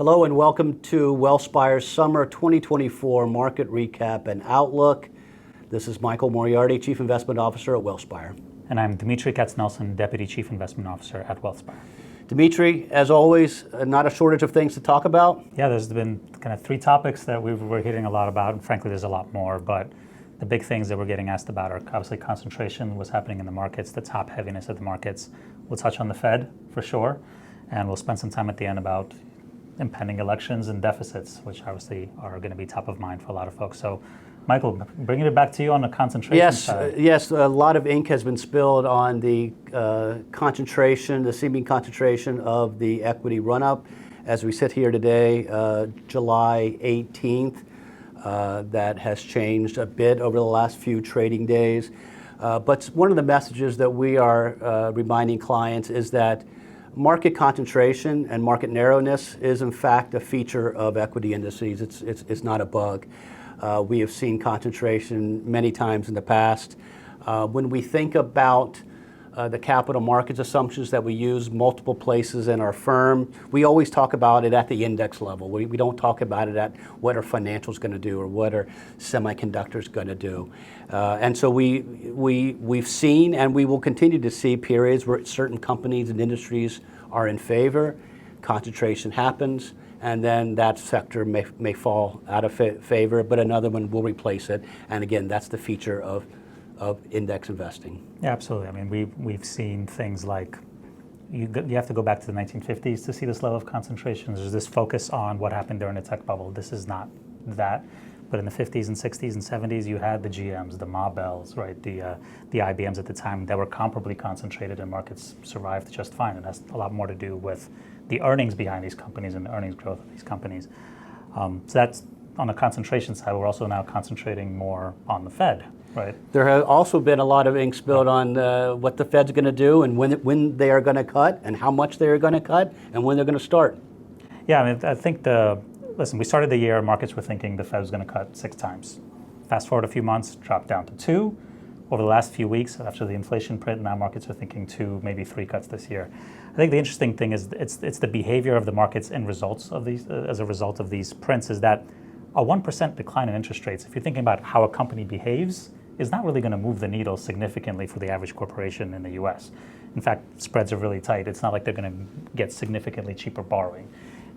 Hello and welcome to WellSpire's Summer 2024 Market Recap and Outlook. This is Michael Moriarty, Chief Investment Officer at WellSpire. And I'm Dmitriy Katsnelson, Deputy Chief Investment Officer at WellSpire. Dmitry, as always, not a shortage of things to talk about. Yeah, there's been kind of three topics that we're hearing a lot about, and frankly, there's a lot more, but the big things that we're getting asked about are obviously concentration, what's happening in the markets, the top heaviness of the markets. We'll touch on the Fed for sure, and we'll spend some time at the end about impending elections and deficits, which obviously are going to be top of mind for a lot of folks. So, Michael, bringing it back to you on the concentration side. Yes, a lot of ink has been spilled on the concentration, the seeming concentration of the equity run-up. As we sit here today, July 18th, that has changed a bit over the last few trading days. But one of the messages that we are reminding clients is that market concentration and market narrowness is in fact a feature of equity indices. It's not a bug. We have seen concentration many times in the past. When we think about the capital markets assumptions that we use multiple places in our firm, we always talk about it at the index level. We don't talk about it at what are financials going to do or what are semiconductors going to do. And so we've seen and we will continue to see periods where certain companies and industries are in favor, concentration happens, and then that sector may fall out of favor, but another one will replace it. And again, that's the feature of index investing. Yeah, absolutely. I mean, we've seen things like you have to go back to the 1950s to see this level of concentration. There's this focus on what happened during the tech bubble. This is not that. But in the 50s and 60s and 70s, you had the GMs, the Ma Bells, right? The IBMs at the time that were comparably concentrated, and markets survived just fine. And that's a lot more to do with the earnings behind these companies and the earnings growth of these companies. So that's on the concentration side. We're also now concentrating more on the Fed, right? There has also been a lot of ink spilled on what the Fed's going to do and when they are going to cut and how much they are going to cut and when they're going to start. Yeah, I mean, I think listen, we started the year, markets were thinking the Fed was going to cut 6 times. Fast forward a few months, dropped down to 2. Over the last few weeks, after the inflation print, now markets are thinking 2, maybe 3 cuts this year. I think the interesting thing is it's the behavior of the markets in results of these, as a result of these prints, is that a 1% decline in interest rates, if you're thinking about how a company behaves, is not really going to move the needle significantly for the average corporation in the US. In fact, spreads are really tight. It's not like they're going to get significantly cheaper borrowing.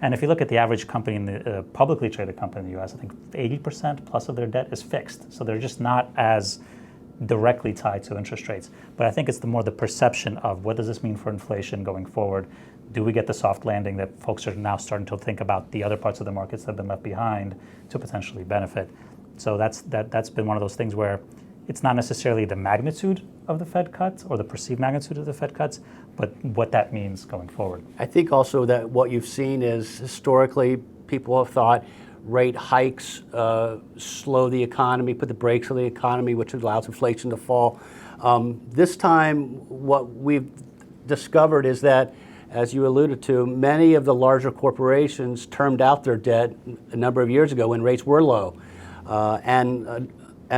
And if you look at the average company in the publicly traded company in the US, I think 80% plus of their debt is fixed. So they're just not as directly tied to interest rates. But I think it's the perception of what does this mean for inflation going forward? Do we get the soft landing that folks are now starting to think about the other parts of the markets that have been left behind to potentially benefit? So that's been one of those things where it's not necessarily the magnitude of the Fed cuts or the perceived magnitude of the Fed cuts, but what that means going forward. I think also that what you've seen is historically people have thought rate hikes slow the economy, put the brakes on the economy, which allows inflation to fall. This time, what we've discovered is that, as you alluded to, many of the larger corporations termed out their debt a number of years ago when rates were low. And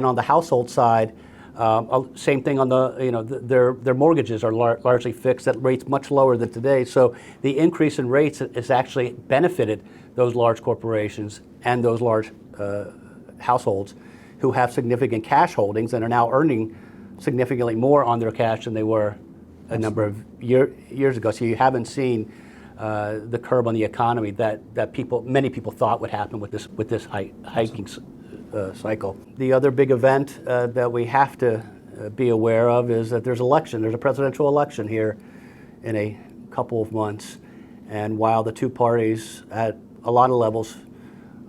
on the household side, same thing on their mortgages are largely fixed at rates much lower than today. So the increase in rates has actually benefited those large corporations and those large households who have significant cash holdings and are now earning significantly more on their cash than they were a number of years ago. So you haven't seen the curve on the economy that many people thought would happen with this hiking cycle. The other big event that we have to be aware of is that there's a presidential election here in a couple of months. And while the two parties at a lot of levels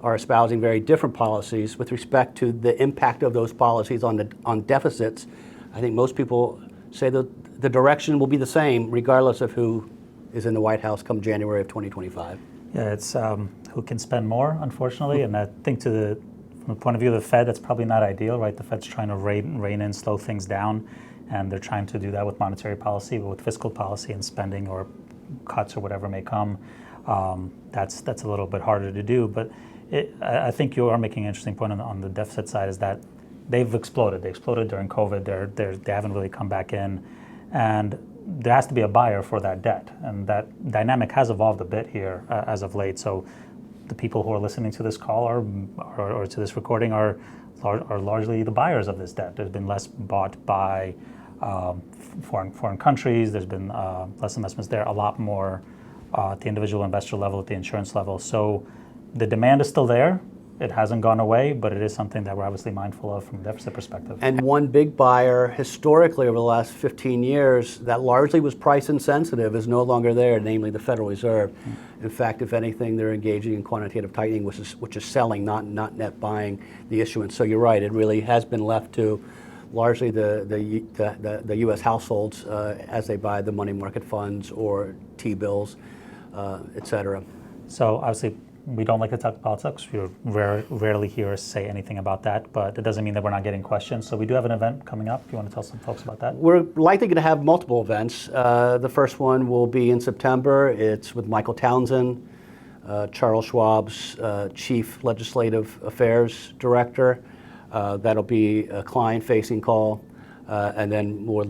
are espousing very different policies with respect to the impact of those policies on deficits, I think most people say that the direction will be the same regardless of who is in the White House come January of 2025. Yeah, it's who can spend more, unfortunately, and I think from the point of view of the Fed, that's probably not ideal, right? The Fed's trying to rein in, slow things down, and they're trying to do that with monetary policy, but with fiscal policy and spending or cuts or whatever may come, that's a little bit harder to do. But I think you are making an interesting point on the deficit side, is that they've exploded. They exploded during COVID. They haven't really come back in, and there has to be a buyer for that debt, and that dynamic has evolved a bit here as of late. So the people who are listening to this call or to this recording are largely the buyers of this debt. There's been less bought by foreign countries. There's been less investments there, a lot more at the individual investor level, at the insurance level. So the demand is still there. It hasn't gone away, but it is something that we're obviously mindful of from a deficit perspective. And one big buyer historically over the last 15 years that largely was price insensitive is no longer there, namely the Federal Reserve. In fact, if anything, they're engaging in quantitative tightening, which is selling, not net buying the issuance. So you're right, it really has been left to largely the U.S. households as they buy the money market funds or T-bills, et cetera. So obviously, we don't like to talk politics. You rarely hear us say anything about that, but it doesn't mean that we're not getting questions. So we do have an event coming up. You want to tell some folks about that? We're likely going to have multiple events. The first one will be in September. It's with Michael Townsend, Charles Schwab's Chief Legislative Affairs Director. That'll be a client-facing call, and then we'll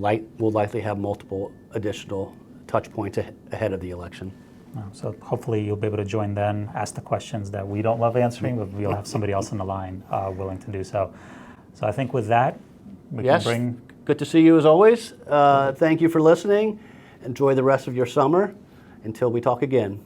likely have multiple additional touch points ahead of the election. So hopefully you'll be able to join then, ask the questions that we don't love answering, but we'll have somebody else on the line willing to do so. So I think with that, we can bring... Good to see you as always. Thank you for listening. Enjoy the rest of your summer until we talk again.